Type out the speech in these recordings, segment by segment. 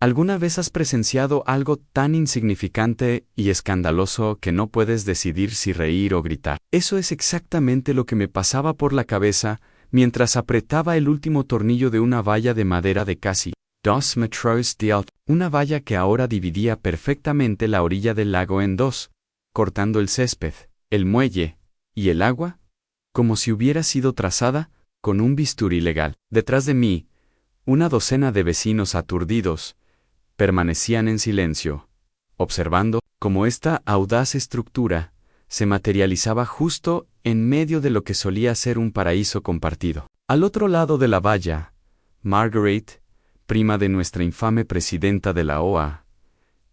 ¿Alguna vez has presenciado algo tan insignificante y escandaloso que no puedes decidir si reír o gritar? Eso es exactamente lo que me pasaba por la cabeza mientras apretaba el último tornillo de una valla de madera de casi 2 metros de alto, una valla que ahora dividía perfectamente la orilla del lago en dos, cortando el césped, el muelle y el agua, como si hubiera sido trazada con un bisturí legal. Detrás de mí, una docena de vecinos aturdidos permanecían en silencio, observando cómo esta audaz estructura se materializaba justo en medio de lo que solía ser un paraíso compartido. Al otro lado de la valla, Margaret, prima de nuestra infame presidenta de la OA,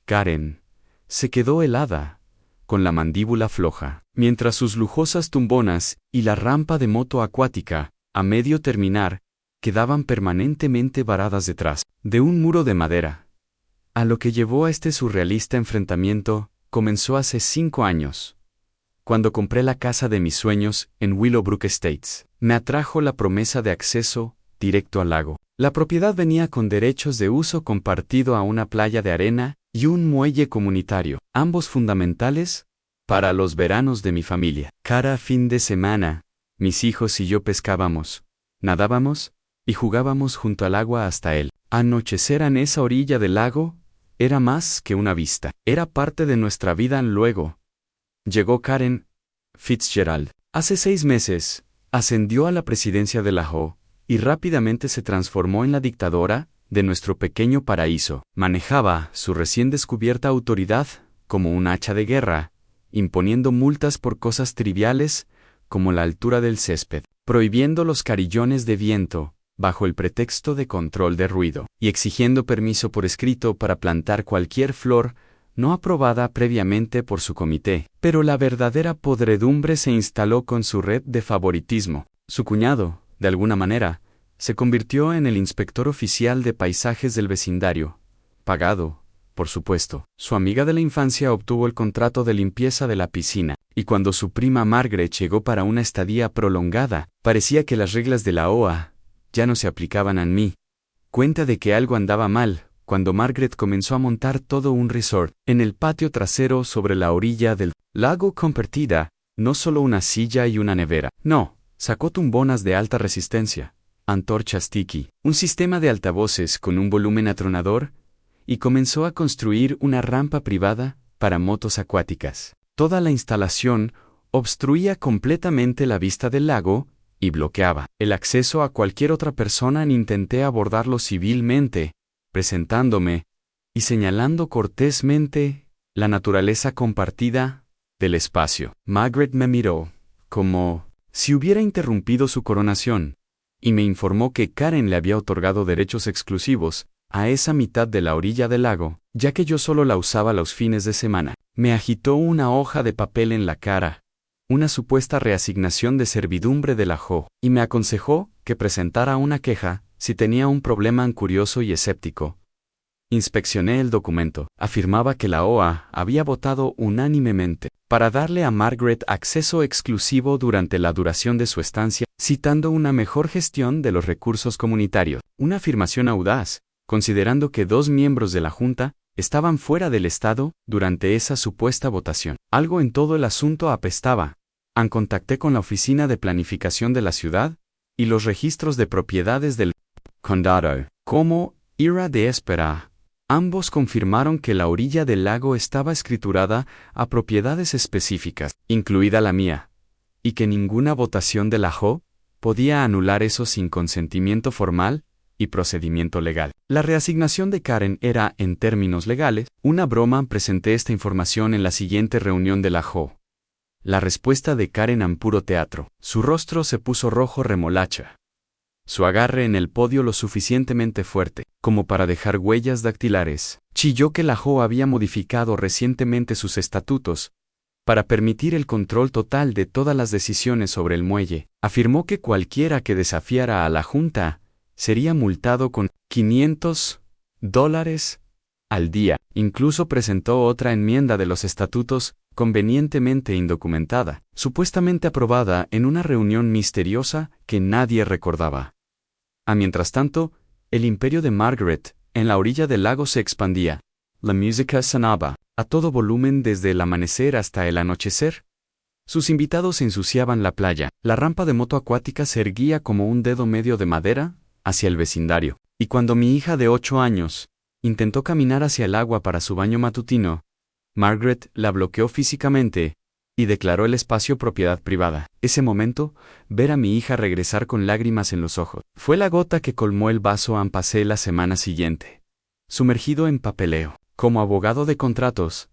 Karen, se quedó helada, con la mandíbula floja, mientras sus lujosas tumbonas y la rampa de moto acuática, a medio terminar, quedaban permanentemente varadas detrás de un muro de madera. A lo que llevó a este surrealista enfrentamiento comenzó hace 5 años, cuando compré la casa de mis sueños en Willowbrook Estates. Me atrajo la promesa de acceso directo al lago. La propiedad venía con derechos de uso compartido a una playa de arena y un muelle comunitario, ambos fundamentales para los veranos de mi familia. Cada fin de semana, mis hijos y yo pescábamos, nadábamos y jugábamos junto al agua hasta el anochecer en esa orilla del lago. Era más que una vista, era parte de nuestra vida. Luego llegó Karen Fitzgerald. Hace 6 meses, ascendió a la presidencia de la OA y rápidamente se transformó en la dictadora de nuestro pequeño paraíso. Manejaba su recién descubierta autoridad como un hacha de guerra, imponiendo multas por cosas triviales como la altura del césped, prohibiendo los carillones de viento bajo el pretexto de control de ruido, y exigiendo permiso por escrito para plantar cualquier flor no aprobada previamente por su comité. Pero la verdadera podredumbre se instaló con su red de favoritismo. Su cuñado, de alguna manera, se convirtió en el inspector oficial de paisajes del vecindario, pagado, por supuesto. Su amiga de la infancia obtuvo el contrato de limpieza de la piscina, y cuando su prima Margaret llegó para una estadía prolongada, parecía que las reglas de la OA ya no se aplicaban a mí. Cuenta de que algo andaba mal cuando Margaret comenzó a montar todo un resort en el patio trasero sobre la orilla del lago compartida, no solo una silla y una nevera. No, sacó tumbonas de alta resistencia, antorchas tiki, un sistema de altavoces con un volumen atronador, y comenzó a construir una rampa privada para motos acuáticas. Toda la instalación obstruía completamente la vista del lago y bloqueaba el acceso a cualquier otra persona. Intenté abordarlo civilmente, presentándome y señalando cortésmente la naturaleza compartida del espacio. Margaret me miró como si hubiera interrumpido su coronación, y me informó que Karen le había otorgado derechos exclusivos a esa mitad de la orilla del lago, ya que yo solo la usaba los fines de semana. Me agitó una hoja de papel en la cara, una supuesta reasignación de servidumbre de la OA, y me aconsejó que presentara una queja si tenía un problema curioso y escéptico. Inspeccioné el documento. Afirmaba que la OA había votado unánimemente para darle a Margaret acceso exclusivo durante la duración de su estancia, citando una mejor gestión de los recursos comunitarios. Una afirmación audaz, considerando que 2 miembros de la Junta estaban fuera del estado durante esa supuesta votación. Algo en todo el asunto apestaba. Contacté con la oficina de planificación de la ciudad y los registros de propiedades del condado. Como era de esperar, ambos confirmaron que la orilla del lago estaba escriturada a propiedades específicas, incluida la mía, y que ninguna votación de la OA podía anular eso sin consentimiento formal y procedimiento legal. La reasignación de Karen era, en términos legales, una broma. Presenté esta información en la siguiente reunión de la OA. La respuesta de Karen en puro teatro. Su rostro se puso rojo remolacha. Su agarre en el podio lo suficientemente fuerte como para dejar huellas dactilares. Chilló que la OA había modificado recientemente sus estatutos para permitir el control total de todas las decisiones sobre el muelle. Afirmó que cualquiera que desafiara a la Junta sería multado con $500 al día. Incluso presentó otra enmienda de los estatutos convenientemente indocumentada, supuestamente aprobada en una reunión misteriosa que nadie recordaba. Mientras tanto, el imperio de Margaret En la orilla del lago se expandía. La música sonaba a todo volumen desde el amanecer hasta el anochecer. Sus invitados ensuciaban la playa. La rampa de moto acuática se erguía como un dedo medio de madera hacia el vecindario. Y cuando mi hija de 8 años intentó caminar hacia el agua para su baño matutino, Margaret la bloqueó físicamente y declaró el espacio propiedad privada. Ese momento, ver a mi hija regresar con lágrimas en los ojos, fue la gota que colmó el vaso. Pasé la semana siguiente sumergido en papeleo. Como abogado de contratos,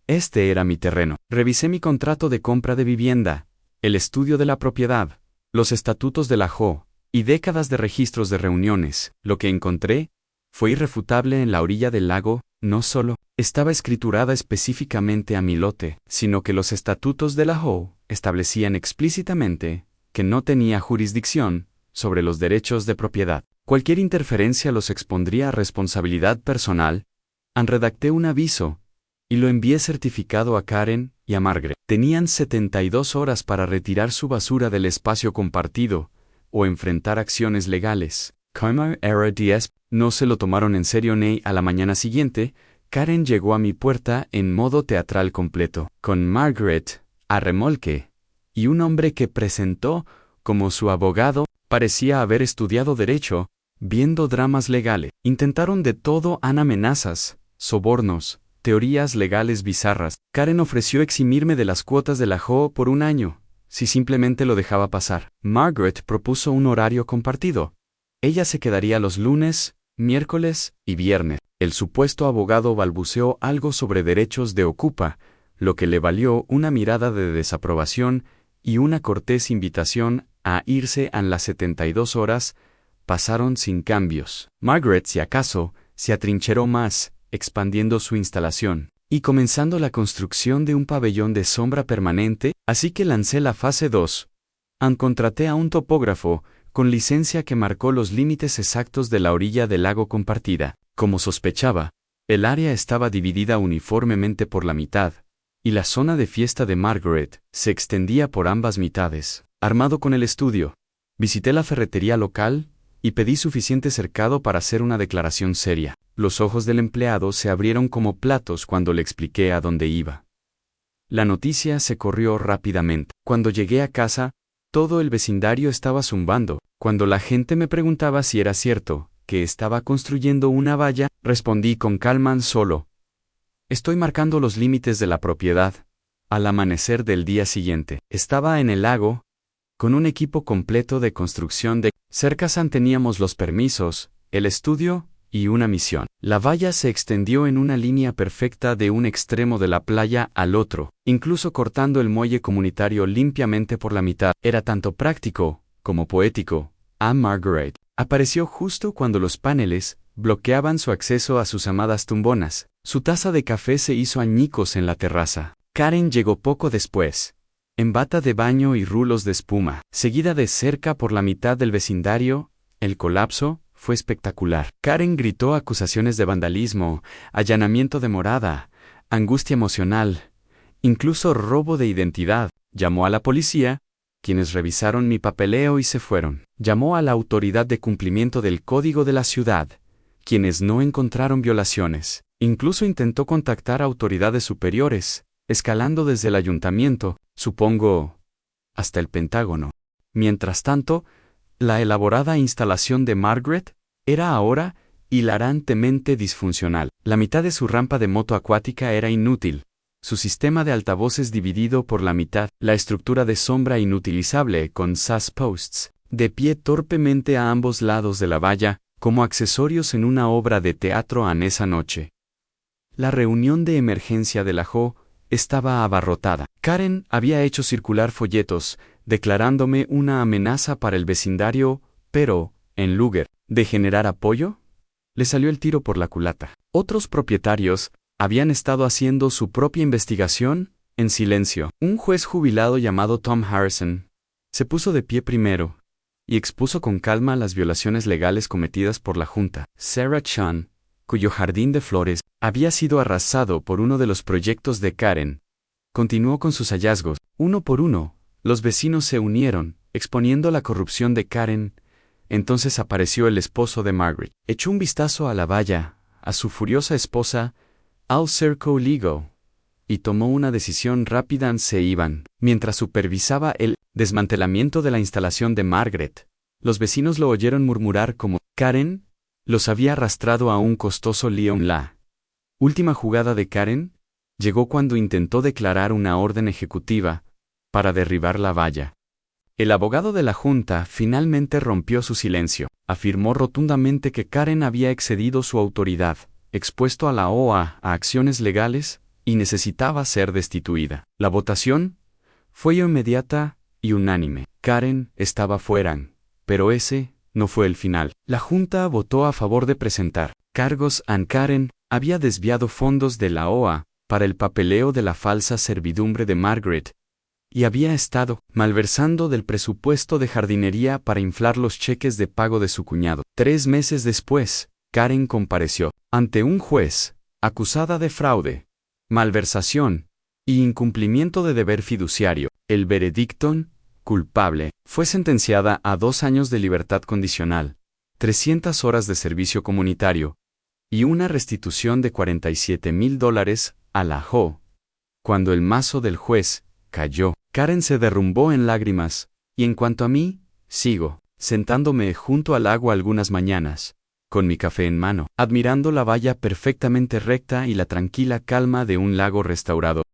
este era mi terreno. Revisé mi contrato de compra de vivienda, el estudio de la propiedad, los estatutos de la JO y décadas de registros de reuniones. Lo que encontré fue irrefutable. En la orilla del lago no solo estaba escriturada específicamente a mi lote, sino que los estatutos de la JO establecían explícitamente que no tenía jurisdicción sobre los derechos de propiedad. Cualquier interferencia los expondría a responsabilidad personal. Redacté un aviso y lo envié certificado a Karen y a Margaret. Tenían 72 horas para retirar su basura del espacio compartido o enfrentar acciones legales. Como era 10, no se lo tomaron en serio ni a la mañana siguiente. Karen llegó a mi puerta en modo teatral completo, con Margaret a remolque, y un hombre que presentó como su abogado. Parecía haber estudiado derecho, viendo dramas legales. Intentaron de todo. Amenazas, sobornos, teorías legales bizarras. Karen ofreció eximirme de las cuotas de la JO por un año, si simplemente lo dejaba pasar. Margaret propuso un horario compartido. Ella se quedaría los lunes, miércoles y viernes. El supuesto abogado balbuceó algo sobre derechos de ocupa, lo que le valió una mirada de desaprobación y una cortés invitación a irse. En las 72 horas pasaron sin cambios. Margaret, si acaso, se atrincheró más, expandiendo su instalación y comenzando la construcción de un pabellón de sombra permanente, así que lancé la fase 2. Contraté a un topógrafo con licencia que marcó los límites exactos de la orilla del lago compartida. Como sospechaba, el área estaba dividida uniformemente por la mitad, y la zona de fiesta de Margaret se extendía por ambas mitades. Armado con el estudio, visité la ferretería local y pedí suficiente cercado para hacer una declaración seria. Los ojos del empleado se abrieron como platos cuando le expliqué a dónde iba. La noticia se corrió rápidamente. Cuando llegué a casa, todo el vecindario estaba zumbando. Cuando la gente me preguntaba si era cierto que estaba construyendo una valla, respondí con calma: solo estoy marcando los límites de la propiedad. Al amanecer del día siguiente, estaba en el lago, con un equipo completo de construcción de cercas. Teníamos los permisos, el estudio y una misión. La valla se extendió en una línea perfecta de un extremo de la playa al otro, incluso cortando el muelle comunitario limpiamente por la mitad. Era tanto práctico como poético. Margaret apareció justo cuando los paneles bloqueaban su acceso a sus amadas tumbonas. Su taza de café se hizo añicos en la terraza. Karen llegó poco después, en bata de baño y rulos de espuma, seguida de cerca por la mitad del vecindario. El colapso fue espectacular. Karen gritó acusaciones de vandalismo, allanamiento de morada, angustia emocional, incluso robo de identidad. Llamó a la policía, quienes revisaron mi papeleo y se fueron. Llamó a la autoridad de cumplimiento del código de la ciudad, quienes no encontraron violaciones. Incluso intentó contactar a autoridades superiores, escalando desde el ayuntamiento, supongo, hasta el Pentágono. Mientras tanto, la elaborada instalación de Margaret era ahora hilarantemente disfuncional. La mitad de su rampa de moto acuática era inútil, su sistema de altavoces dividido por la mitad, la estructura de sombra inutilizable con SAS posts, de pie torpemente a ambos lados de la valla, como accesorios en una obra de teatro. En esa noche, la reunión de emergencia de la JO estaba abarrotada. Karen había hecho circular folletos, declarándome una amenaza para el vecindario, pero, en lugar de generar apoyo, le salió el tiro por la culata. Otros propietarios habían estado haciendo su propia investigación, en silencio. Un juez jubilado llamado Tom Harrison se puso de pie primero y expuso con calma las violaciones legales cometidas por la Junta. Sarah Chan, cuyo jardín de flores había sido arrasado por uno de los proyectos de Karen, continuó con sus hallazgos. Uno por uno, los vecinos se unieron, exponiendo la corrupción de Karen, Entonces apareció el esposo de Margaret. Echó un vistazo a la valla, a su furiosa esposa, Al Serco Ligo, y tomó una decisión rápida. Se iban. Mientras supervisaba el desmantelamiento de la instalación de Margaret, los vecinos lo oyeron murmurar como Karen los había arrastrado a un costoso lío. La última jugada de Karen llegó cuando intentó declarar una orden ejecutiva para derribar la valla. El abogado de la Junta finalmente rompió su silencio. Afirmó rotundamente que Karen había excedido su autoridad, expuesto a la OA a acciones legales, y necesitaba ser destituida. La votación fue inmediata y unánime. Karen estaba fuera, pero ese no fue el final. La Junta votó a favor de presentar cargos a Karen. Había desviado fondos de la OA para el papeleo de la falsa servidumbre de Margaret, y había estado malversando del presupuesto de jardinería para inflar los cheques de pago de su cuñado. 3 meses después, Karen compareció ante un juez, acusada de fraude, malversación y incumplimiento de deber fiduciario. El veredicto, culpable, fue sentenciada a 2 años de libertad condicional, 300 horas de servicio comunitario y una restitución de $47,000 a la JO. Cuando el mazo del juez cayó, Karen se derrumbó en lágrimas, y en cuanto a mí, sigo sentándome junto al agua algunas mañanas, con mi café en mano, admirando la valla perfectamente recta y la tranquila calma de un lago restaurado.